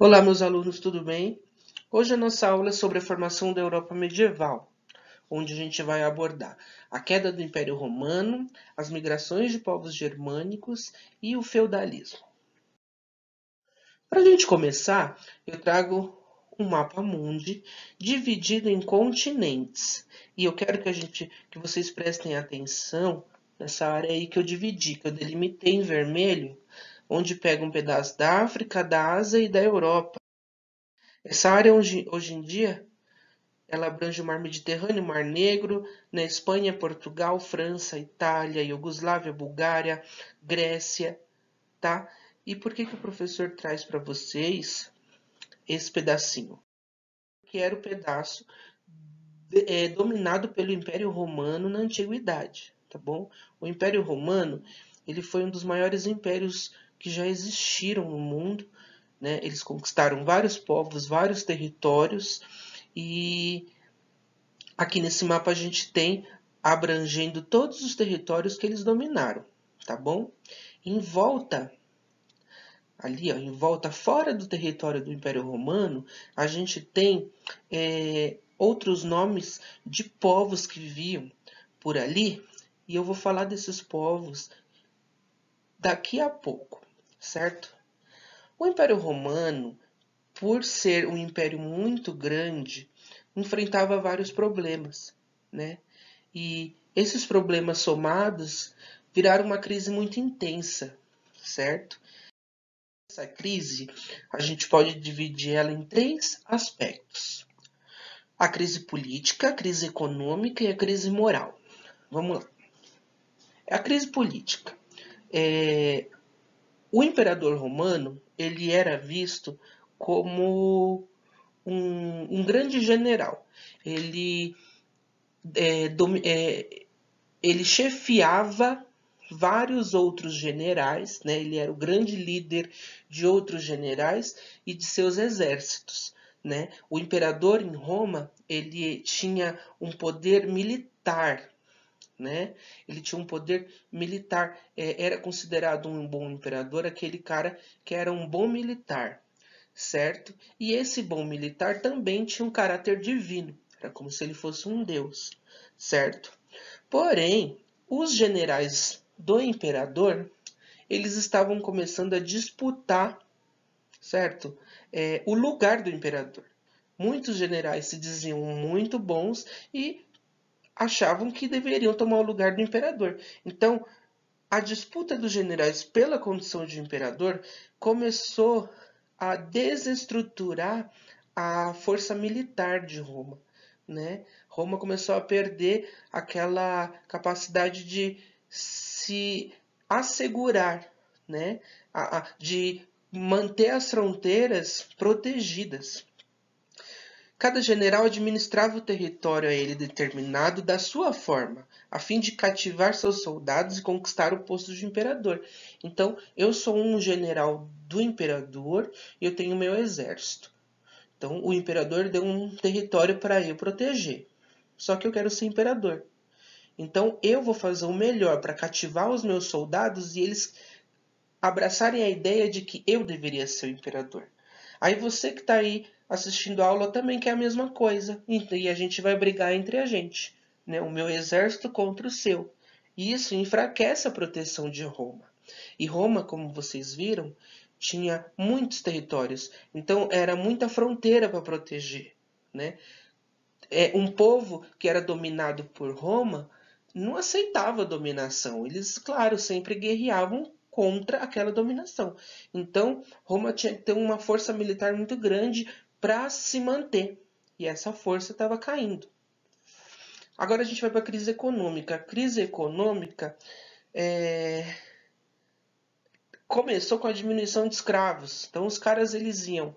Olá, meus alunos, tudo bem? Hoje a nossa aula é sobre a formação da Europa medieval, onde a gente vai abordar a queda do Império Romano, as migrações de povos germânicos e o feudalismo. Para a gente começar, eu trago um mapa mundi dividido em continentes. E eu quero que vocês prestem atenção nessa área aí que eu dividi, que eu delimitei em vermelho, onde pega um pedaço da África, da Ásia e da Europa. Essa área hoje em dia ela abrange o Mar Mediterrâneo, o Mar Negro, na Espanha, Portugal, França, Itália, Iugoslávia, Bulgária, Grécia, tá? E por que o professor traz para vocês esse pedacinho? Que era o pedaço dominado pelo Império Romano na Antiguidade, tá bom? O Império Romano ele foi um dos maiores impérios que já existiram no mundo, né? Eles conquistaram vários povos, vários territórios e aqui nesse mapa a gente tem abrangendo todos os territórios que eles dominaram, tá bom? Em volta, ali, ó, em volta, fora do território do Império Romano, a gente tem outros nomes de povos que viviam por ali, e eu vou falar desses povos daqui a pouco, certo? O Império Romano, por ser um império muito grande, enfrentava vários problemas, né? E esses problemas somados viraram uma crise muito intensa, certo? Essa crise, a gente pode dividir ela em três aspectos: a crise política, a crise econômica e a crise moral. Vamos lá. A crise política. O imperador romano ele era visto como um grande general. Ele é, ele chefiava vários outros generais, né? Ele era o grande líder de outros generais e de seus exércitos, né? O imperador em Roma, ele tinha um poder militar, né? Ele tinha um poder militar, era considerado um bom imperador aquele cara que era um bom militar, certo? E esse bom militar também tinha um caráter divino, era como se ele fosse um deus, certo? Porém, os generais do imperador, eles estavam começando a disputar, certo? O lugar do imperador. Muitos generais se diziam muito bons e achavam que deveriam tomar o lugar do imperador. Então, a disputa dos generais pela condição de imperador começou a desestruturar a força militar de Roma, né? Roma começou a perder aquela capacidade de se assegurar, né? De manter as fronteiras protegidas. Cada general administrava o território a ele determinado da sua forma, a fim de cativar seus soldados e conquistar o posto de imperador. Então, eu sou um general do imperador e eu tenho meu exército. Então, o imperador deu um território para eu proteger. Só que eu quero ser imperador. Então, eu vou fazer o melhor para cativar os meus soldados e eles abraçarem a ideia de que eu deveria ser o imperador. Aí você que está aí assistindo a aula também quer a mesma coisa. E a gente vai brigar entre a gente, né? O meu exército contra o seu. E isso enfraquece a proteção de Roma. E Roma, como vocês viram, tinha muitos territórios. Então era muita fronteira para proteger, né? Um povo que era dominado por Roma não aceitava a dominação. Eles, claro, sempre guerreavam contra aquela dominação. Então, Roma tinha que ter uma força militar muito grande para se manter. E essa força estava caindo. Agora a gente vai para a crise econômica. A crise econômica começou com a diminuição de escravos. Então, os caras eles iam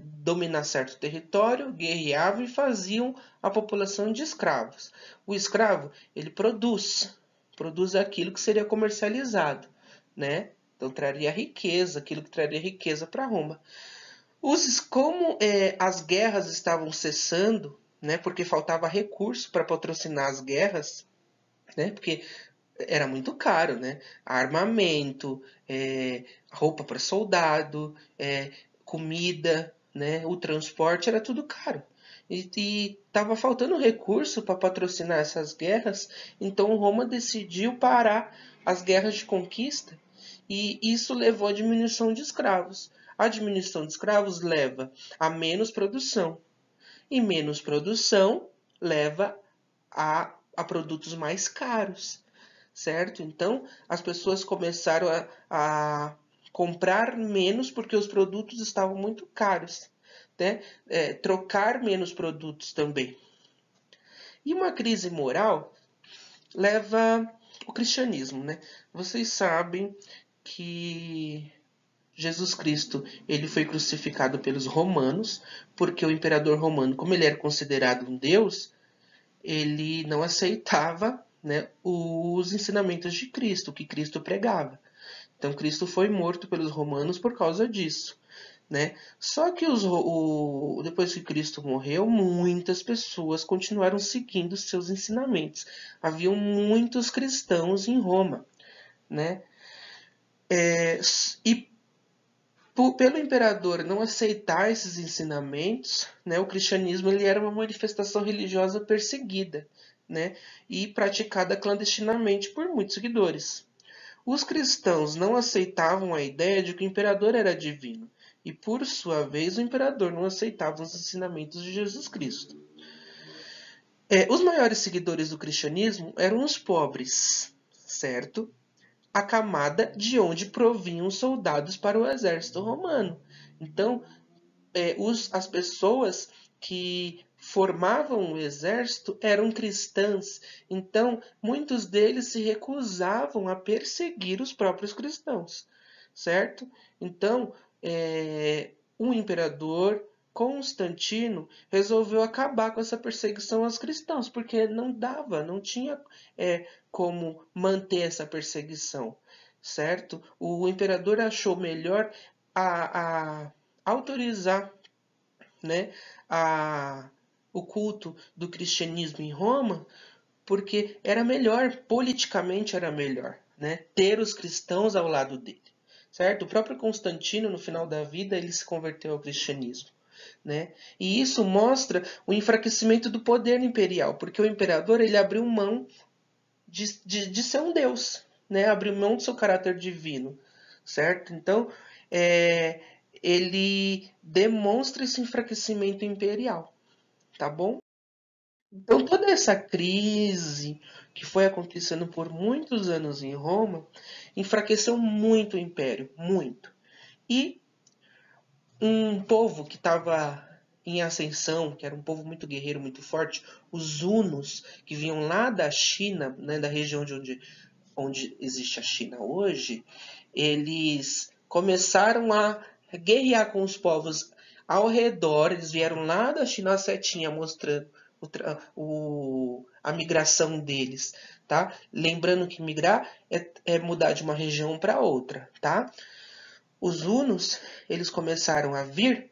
dominar certo território, guerreavam e faziam a população de escravos. O escravo, ele produz aquilo que seria comercializado, né? Então traria riqueza, aquilo que traria riqueza para Roma. Como as guerras estavam cessando, né? Porque faltava recurso para patrocinar as guerras, né? Porque era muito caro, né? Armamento, roupa para soldado, comida, né, o transporte era tudo caro. E estava faltando recurso para patrocinar essas guerras, então Roma decidiu parar as guerras de conquista e isso levou à diminuição de escravos. A diminuição de escravos leva a menos produção e menos produção leva a produtos mais caros, certo? Então as pessoas começaram a comprar menos porque os produtos estavam muito caros, né? Trocar menos produtos também. E uma crise moral leva o cristianismo, né? Vocês sabem que Jesus Cristo ele foi crucificado pelos romanos, porque o imperador romano, como ele era considerado um deus, ele não aceitava, né, os ensinamentos de Cristo, o que Cristo pregava. Então Cristo foi morto pelos romanos por causa disso, né? Só que depois que Cristo morreu, muitas pessoas continuaram seguindo seus ensinamentos. Haviam muitos cristãos em Roma, né? E pelo imperador não aceitar esses ensinamentos, né, o cristianismo ele era uma manifestação religiosa perseguida, né, e praticada clandestinamente por muitos seguidores. Os cristãos não aceitavam a ideia de que o imperador era divino, e por sua vez o imperador não aceitava os ensinamentos de Jesus Cristo. Os maiores seguidores do cristianismo eram os pobres, certo? A camada de onde provinham os soldados para o exército romano. Então, as pessoas que formavam o exército eram cristãs. Então, muitos deles se recusavam a perseguir os próprios cristãos, certo? Então, o imperador Constantino resolveu acabar com essa perseguição aos cristãos, porque não dava, não tinha como manter essa perseguição, certo? O imperador achou melhor a autorizar, né, o culto do cristianismo em Roma, porque era melhor, politicamente era melhor, né, ter os cristãos ao lado dele, certo? O próprio Constantino, no final da vida, ele se converteu ao cristianismo, né? E isso mostra o enfraquecimento do poder imperial, porque o imperador ele abriu mão de ser um deus, né? Abriu mão do seu caráter divino, certo? Então, ele demonstra esse enfraquecimento imperial, tá bom? Então, toda essa crise que foi acontecendo por muitos anos em Roma enfraqueceu muito o império, muito. E um povo que estava em ascensão, que era um povo muito guerreiro, muito forte, os hunos, que vinham lá da China, né, da região onde existe a China hoje, eles começaram a guerrear com os povos ao redor. Eles vieram lá da China, a setinha mostrando a migração deles, tá? Lembrando que migrar é mudar de uma região para outra, tá? Os hunos, eles começaram a vir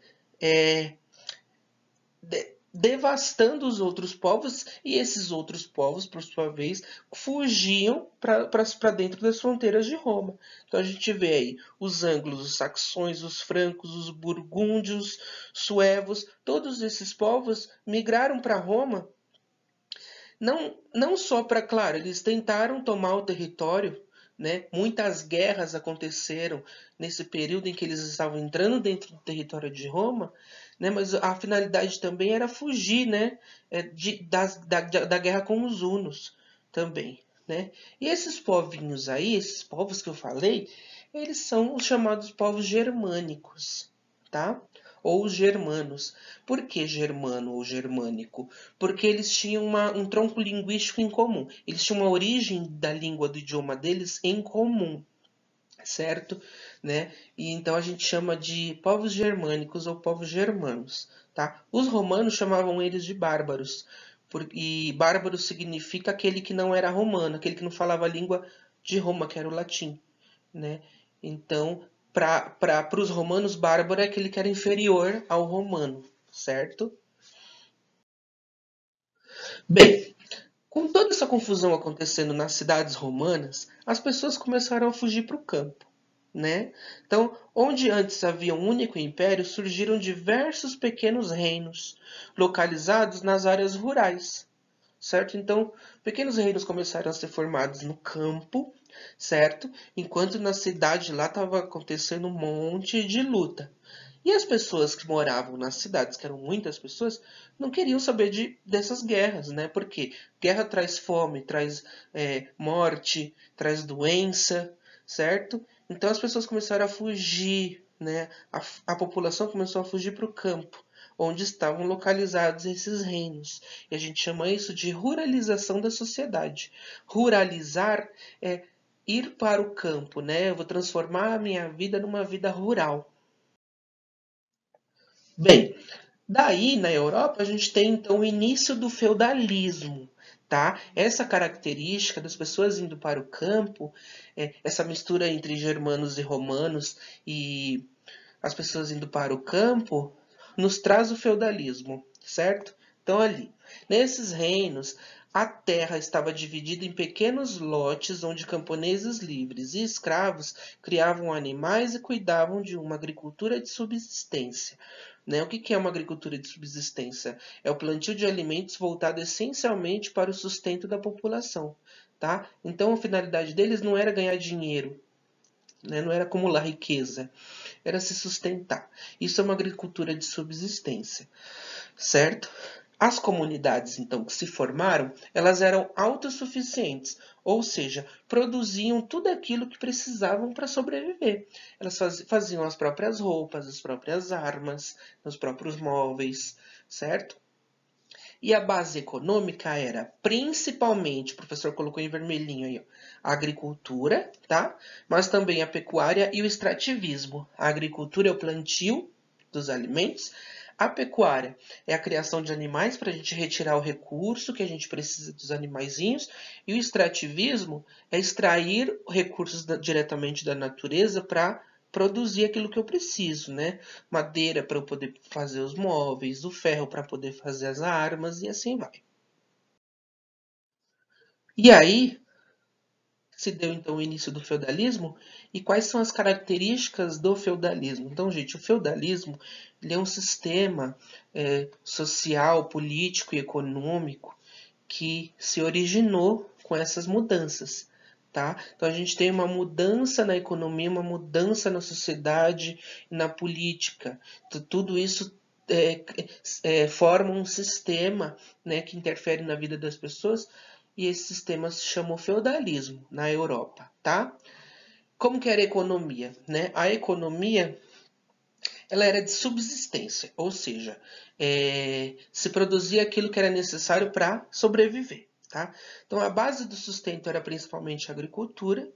devastando os outros povos, e esses outros povos, por sua vez, fugiam para dentro das fronteiras de Roma. Então a gente vê aí os ângulos, os saxões, os francos, os burgúndios, suevos, todos esses povos migraram para Roma, não só para, claro, eles tentaram tomar o território, né? Muitas guerras aconteceram nesse período em que eles estavam entrando dentro do território de Roma, né? Mas a finalidade também era fugir, né? Da guerra com os hunos também, né? E esses povinhos aí, esses povos que eu falei, eles são os chamados povos germânicos, tá? Ou os germanos. Por que germano ou germânico? Porque eles tinham um tronco linguístico em comum. Eles tinham uma origem da língua, do idioma deles em comum, certo? Né? E então a gente chama de povos germânicos ou povos germanos, tá? Os romanos chamavam eles de bárbaros. E bárbaro significa aquele que não era romano, aquele que não falava a língua de Roma, que era o latim, né? Então, para os romanos, bárbaro é aquele que era inferior ao romano, certo? Bem, com toda essa confusão acontecendo nas cidades romanas, as pessoas começaram a fugir para o campo, né? Então, onde antes havia um único império, surgiram diversos pequenos reinos, localizados nas áreas rurais, certo? Então, pequenos reinos começaram a ser formados no campo, certo? Enquanto na cidade lá estava acontecendo um monte de luta. E as pessoas que moravam nas cidades, que eram muitas pessoas, não queriam saber dessas guerras, né? Porque guerra traz fome, traz morte, traz doença, certo? Então as pessoas começaram a fugir, né? A população começou a fugir para o campo, onde estavam localizados esses reinos. E a gente chama isso de ruralização da sociedade. Ruralizar é ir para o campo, né? Eu vou transformar a minha vida numa vida rural. Bem, daí na Europa a gente tem então o início do feudalismo, tá? Essa característica das pessoas indo para o campo, essa mistura entre germanos e romanos e as pessoas indo para o campo, nos traz o feudalismo, certo? Então ali, nesses reinos, a terra estava dividida em pequenos lotes onde camponeses livres e escravos criavam animais e cuidavam de uma agricultura de subsistência. Né? O que é uma agricultura de subsistência? É o plantio de alimentos voltado essencialmente para o sustento da população. Tá? Então a finalidade deles não era ganhar dinheiro, né? Não era acumular riqueza, era se sustentar. Isso é uma agricultura de subsistência, certo? As comunidades, então, que se formaram, elas eram autossuficientes, ou seja, produziam tudo aquilo que precisavam para sobreviver. Elas faziam as próprias roupas, as próprias armas, os próprios móveis, certo? E a base econômica era principalmente, o professor colocou em vermelhinho aí, ó, a agricultura, tá? Mas também a pecuária e o extrativismo. A agricultura é o plantio dos alimentos, a pecuária é a criação de animais para a gente retirar o recurso que a gente precisa dos animaizinhos, e o extrativismo é extrair recursos diretamente da natureza para produzir aquilo que eu preciso, né? Madeira para eu poder fazer os móveis, o ferro para poder fazer as armas e assim vai. E aí se deu então o início do feudalismo e quais são as características do feudalismo. Então, gente, o feudalismo ele é um sistema social, político e econômico que se originou com essas mudanças. Tá? Então a gente tem uma mudança na economia, uma mudança na sociedade e na política. Então, tudo isso forma um sistema, né, que interfere na vida das pessoas e esse sistema se chamou feudalismo na Europa. Tá? Como que era a economia? Né? A economia ela era de subsistência, ou seja, se produzia aquilo que era necessário para sobreviver. Tá? Então, a base do sustento era principalmente a agricultura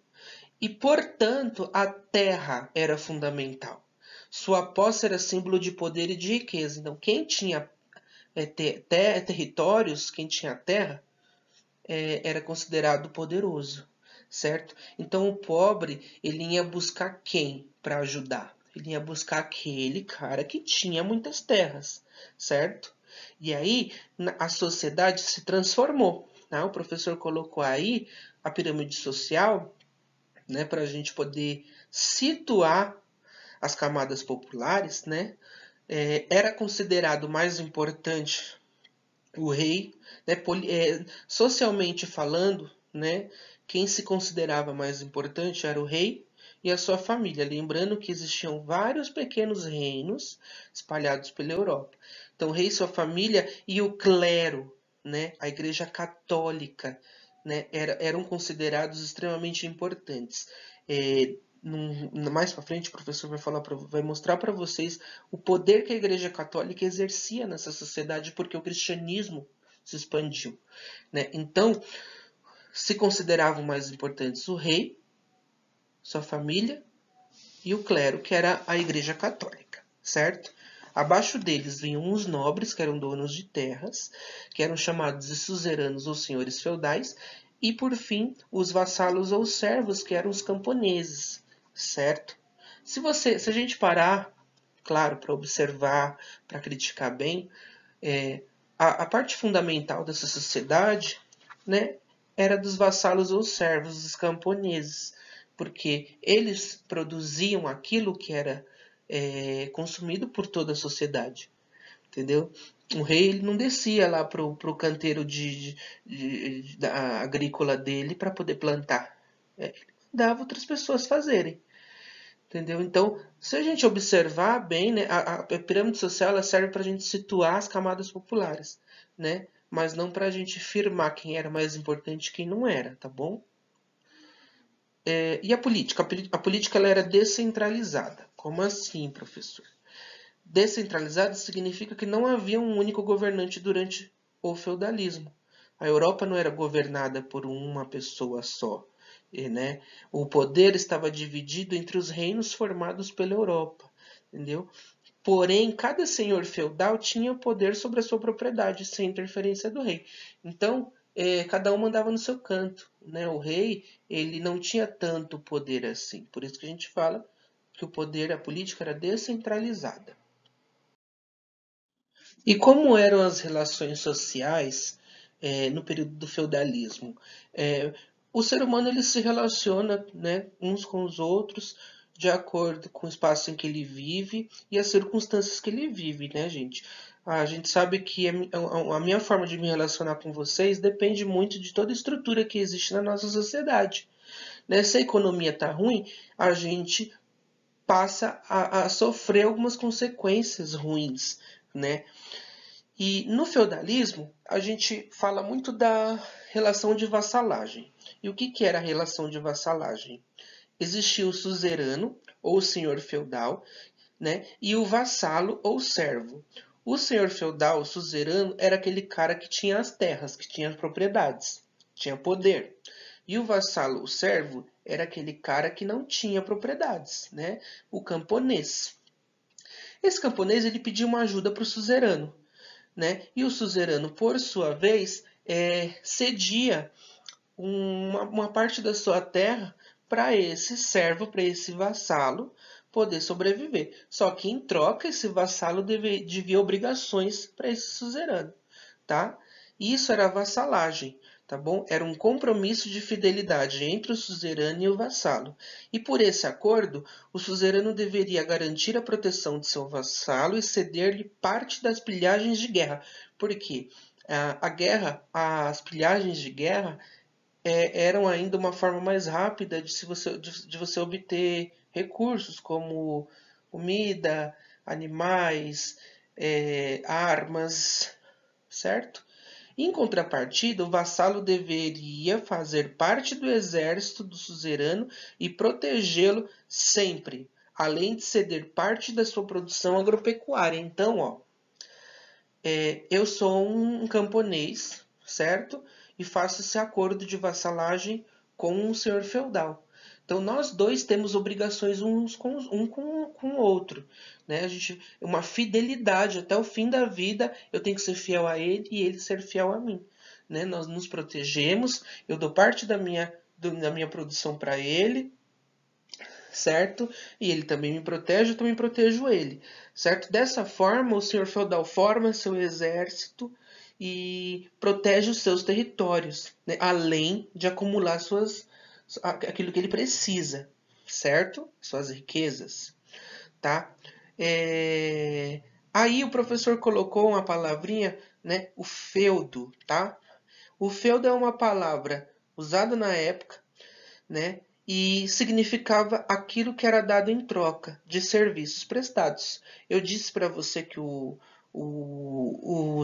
e, portanto, a terra era fundamental. Sua posse era símbolo de poder e de riqueza. Então, quem tinha territórios, quem tinha terra, era considerado poderoso, certo? Então, o pobre, ele ia buscar quem para ajudar? Ele ia buscar aquele cara que tinha muitas terras, certo? E aí a sociedade se transformou. Né? O professor colocou aí a pirâmide social, né, para a gente poder situar as camadas populares, né? Era considerado mais importante o rei, né, socialmente falando, né, quem se considerava mais importante era o rei e a sua família. Lembrando que existiam vários pequenos reinos espalhados pela Europa. Então, o rei, sua família e o clero, né, a Igreja Católica, né, eram considerados extremamente importantes. Mais para frente, o professor vai mostrar para vocês o poder que a Igreja Católica exercia nessa sociedade, porque o cristianismo se expandiu. Né? Então, se consideravam mais importantes o rei, sua família e o clero, que era a Igreja Católica, certo? Abaixo deles vinham os nobres, que eram donos de terras, que eram chamados de suzeranos ou senhores feudais, e por fim, os vassalos ou servos, que eram os camponeses, certo? Se a gente parar, claro, para observar, para criticar bem, a parte fundamental dessa sociedade, né, era dos vassalos ou servos, dos camponeses. porque eles produziam aquilo que era consumido por toda a sociedade, entendeu? O rei ele não descia lá pro canteiro da agrícola dele para poder plantar. Ele mandava outras pessoas fazerem. Entendeu? Então, se a gente observar bem, né, a pirâmide social ela serve para a gente situar as camadas populares, né? Mas não para a gente afirmar quem era mais importante e quem não era, tá bom? E a política? A política ela era descentralizada. Como assim, professor? Descentralizada significa que não havia um único governante durante o feudalismo. A Europa não era governada por uma pessoa só, né? O poder estava dividido entre os reinos formados pela Europa, entendeu? Porém, cada senhor feudal tinha poder sobre a sua propriedade, sem interferência do rei. Então, cada um mandava no seu canto, né? O rei, ele não tinha tanto poder assim. Por isso que a gente fala que o poder, a política era descentralizada. E como eram as relações sociais no período do feudalismo? É, o ser humano ele se relaciona, né, uns com os outros de acordo com o espaço em que ele vive e as circunstâncias que ele vive, né, gente? A gente sabe que a minha forma de me relacionar com vocês depende muito de toda a estrutura que existe na nossa sociedade. Né? Se a economia está ruim, a gente passa a sofrer algumas consequências ruins, né? E no feudalismo, a gente fala muito da relação de vassalagem. E o que era a relação de vassalagem? Existia o suzerano, ou senhor feudal, né? E o vassalo, ou servo. O senhor feudal, o suzerano, era aquele cara que tinha as terras, que tinha as propriedades, tinha poder. E o vassalo, o servo, era aquele cara que não tinha propriedades, né? O camponês. Esse camponês ele pedia uma ajuda para o suzerano, né? E o suzerano, por sua vez, cedia uma parte da sua terra para esse servo, para esse vassalo poder sobreviver. Só que em troca esse vassalo devia obrigações para esse suzerano, tá? Isso era vassalagem, tá bom? Era um compromisso de fidelidade entre o suzerano e o vassalo. E por esse acordo, o suzerano deveria garantir a proteção de seu vassalo e ceder-lhe parte das pilhagens de guerra. Por quê? A guerra, as pilhagens de guerra eram ainda uma forma mais rápida de você obter recursos como comida, animais, armas, certo? Em contrapartida, o vassalo deveria fazer parte do exército do suzerano e protegê-lo sempre, além de ceder parte da sua produção agropecuária. Então, ó, eu sou um camponês, certo? E faço esse acordo de vassalagem com um senhor feudal. Então nós dois temos obrigações com o outro, né? Uma fidelidade até o fim da vida. Eu tenho que ser fiel a ele e ele ser fiel a mim, né? Nós nos protegemos. Eu dou parte da minha produção para ele, certo? E ele também me protege, eu também protejo ele, certo? Dessa forma, o senhor feudal forma seu exército e protege os seus territórios, né? Além de acumular aquilo que ele precisa, certo? Suas riquezas, tá? Aí o professor colocou uma palavrinha, né? O feudo, tá? O feudo é uma palavra usada na época, né? E significava aquilo que era dado em troca de serviços prestados. Eu disse para você que o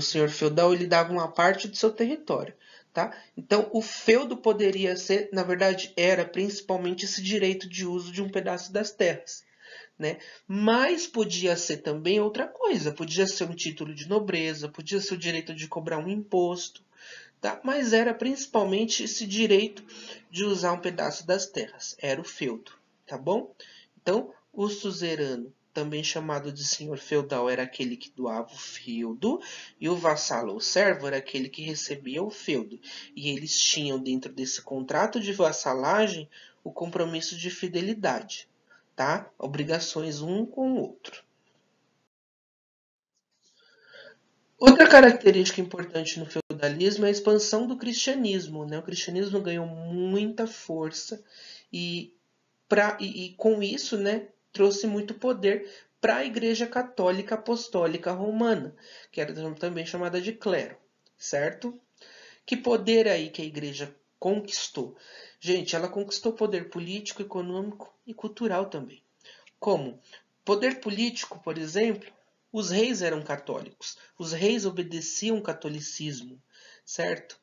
senhor feudal ele dava uma parte do seu território, tá? Então o feudo poderia ser, na verdade, era principalmente esse direito de uso de um pedaço das terras, né? Mas podia ser também outra coisa, podia ser um título de nobreza, podia ser o direito de cobrar um imposto, tá? Mas era principalmente esse direito de usar um pedaço das terras, era o feudo, tá bom? Então, o suzerano, também chamado de senhor feudal, era aquele que doava o feudo, e o vassalo ou servo era aquele que recebia o feudo. E eles tinham dentro desse contrato de vassalagem o compromisso de fidelidade, tá? Obrigações um com o outro. Outra característica importante no feudalismo é a expansão do cristianismo, né? O cristianismo ganhou muita força e e com isso, né, trouxe muito poder para a Igreja Católica Apostólica Romana, que era também chamada de clero, certo? Que poder aí que a Igreja conquistou? Gente, ela conquistou poder político, econômico e cultural também. Como? Poder político, por exemplo, os reis eram católicos. Os reis obedeciam o catolicismo, certo?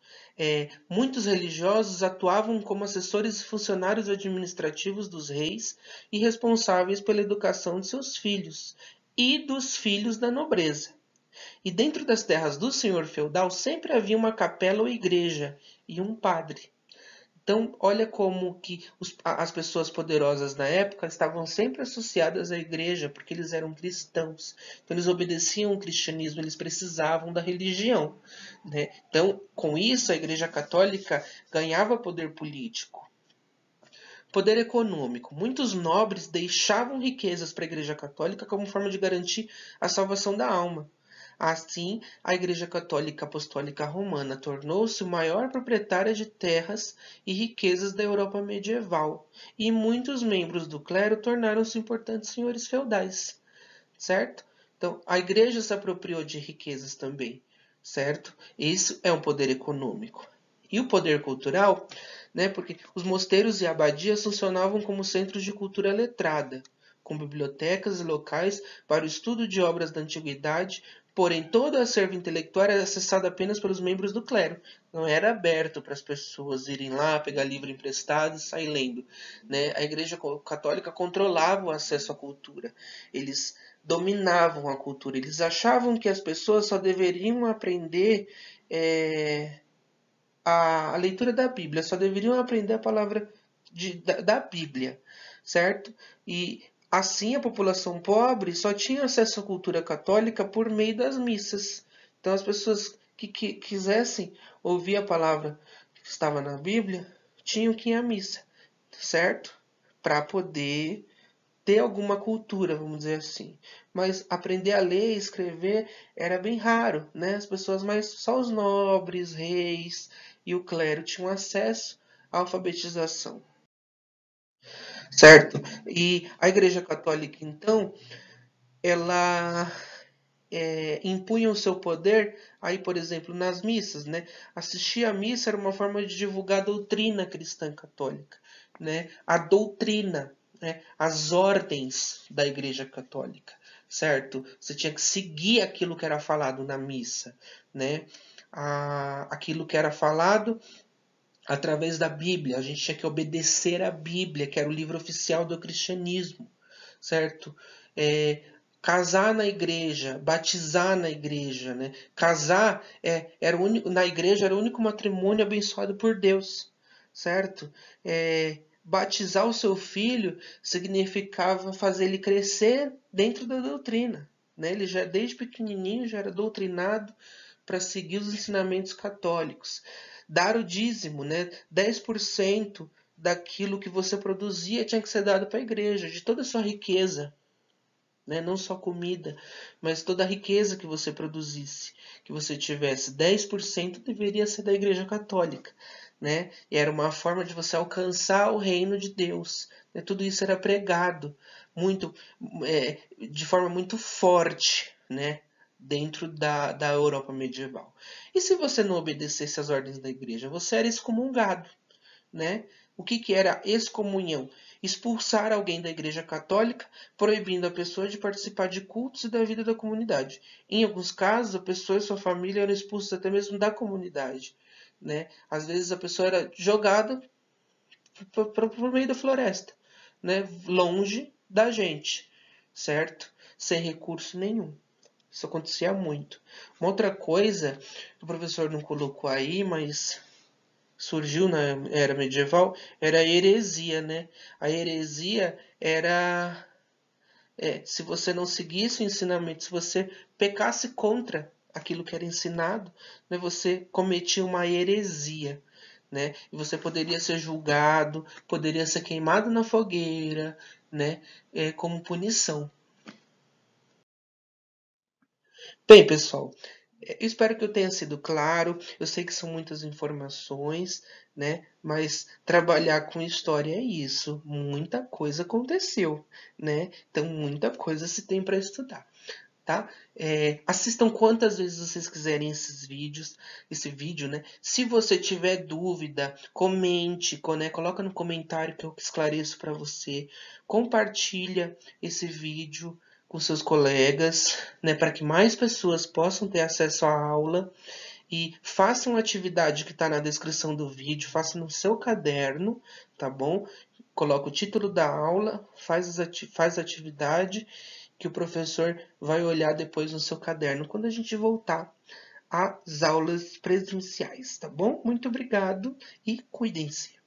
Muitos religiosos atuavam como assessores e funcionários administrativos dos reis e responsáveis pela educação de seus filhos e dos filhos da nobreza. E dentro das terras do senhor feudal sempre havia uma capela ou igreja e um padre. Então, olha como que as pessoas poderosas na época estavam sempre associadas à igreja, porque eles eram cristãos. Então, eles obedeciam o cristianismo, eles precisavam da religião, né? Então, com isso, a Igreja Católica ganhava poder político. Poder econômico. Muitos nobres deixavam riquezas para a Igreja Católica como forma de garantir a salvação da alma. Assim, a Igreja Católica Apostólica Romana tornou-se a maior proprietária de terras e riquezas da Europa medieval, e muitos membros do clero tornaram-se importantes senhores feudais, certo? Então, a Igreja se apropriou de riquezas também, certo? Isso é um poder econômico. E o poder cultural, né? Porque os mosteiros e abadias funcionavam como centros de cultura letrada, com bibliotecas e locais para o estudo de obras da antiguidade, porém todo o acervo intelectual era acessado apenas pelos membros do clero. Não era aberto para as pessoas irem lá, pegar livro emprestado e sair lendo, né? A Igreja Católica controlava o acesso à cultura. Eles dominavam a cultura. Eles achavam que as pessoas só deveriam aprender a leitura da Bíblia, só deveriam aprender a palavra da Bíblia, certo? E assim a população pobre só tinha acesso à cultura católica por meio das missas. Então as pessoas que quisessem ouvir a palavra que estava na Bíblia tinham que ir à missa, certo? Para poder ter alguma cultura, vamos dizer assim. Mas aprender a ler e escrever era bem raro, né? As pessoas mais, só os nobres, reis e o clero tinham acesso à alfabetização, certo? E a Igreja Católica, então, ela impunha o seu poder aí, por exemplo, nas missas, né? Assistir à missa era uma forma de divulgar a doutrina cristã católica, né? A doutrina, né? As ordens da Igreja Católica, certo? Você tinha que seguir aquilo que era falado na missa, né? Aquilo que era falado através da Bíblia. A gente tinha que obedecer à Bíblia, que era o livro oficial do cristianismo, certo? Casar na igreja, batizar na igreja, né? Casar era o único, na igreja era o único matrimônio abençoado por Deus, certo? Batizar o seu filho significava fazer ele crescer dentro da doutrina, né? Ele já desde pequenininho já era doutrinado para seguir os ensinamentos católicos. Dar o dízimo, né? 10% daquilo que você produzia tinha que ser dado para a igreja, de toda a sua riqueza, né? Não só comida, mas toda a riqueza que você produzisse, que você tivesse, 10% deveria ser da Igreja Católica, né? E era uma forma de você alcançar o reino de Deus, né? Tudo isso era pregado muito, de forma muito forte, né? Dentro da Europa medieval. E se você não obedecesse às ordens da igreja, você era excomungado, né? O que era excomunhão? Expulsar alguém da Igreja Católica, proibindo a pessoa de participar de cultos e da vida da comunidade. Em alguns casos, a pessoa e sua família eram expulsos até mesmo da comunidade, né? Às vezes a pessoa era jogada por meio da floresta, né? Longe da gente, certo? Sem recurso nenhum. Isso acontecia muito. Uma outra coisa que o professor não colocou aí, mas surgiu na era medieval, era a heresia, né? A heresia era se você não seguisse o ensinamento, se você pecasse contra aquilo que era ensinado, né, você cometia uma heresia, né? E você poderia ser julgado, poderia ser queimado na fogueira, né? Como punição. Bem, pessoal, eu espero que eu tenha sido claro. Eu sei que são muitas informações, né? Mas trabalhar com história é isso, muita coisa aconteceu, né? Então muita coisa se tem para estudar, tá? Assistam quantas vezes vocês quiserem esse vídeo, né? Se você tiver dúvida, comente, né? Coloca no comentário que eu esclareço para você. Compartilha esse vídeo com seus colegas, né? Para que mais pessoas possam ter acesso à aula. E faça uma atividade que está na descrição do vídeo, faça no seu caderno, tá bom? Coloca o título da aula, faz a atividade que o professor vai olhar depois no seu caderno quando a gente voltar às aulas presenciais, tá bom? Muito obrigado e cuidem-se.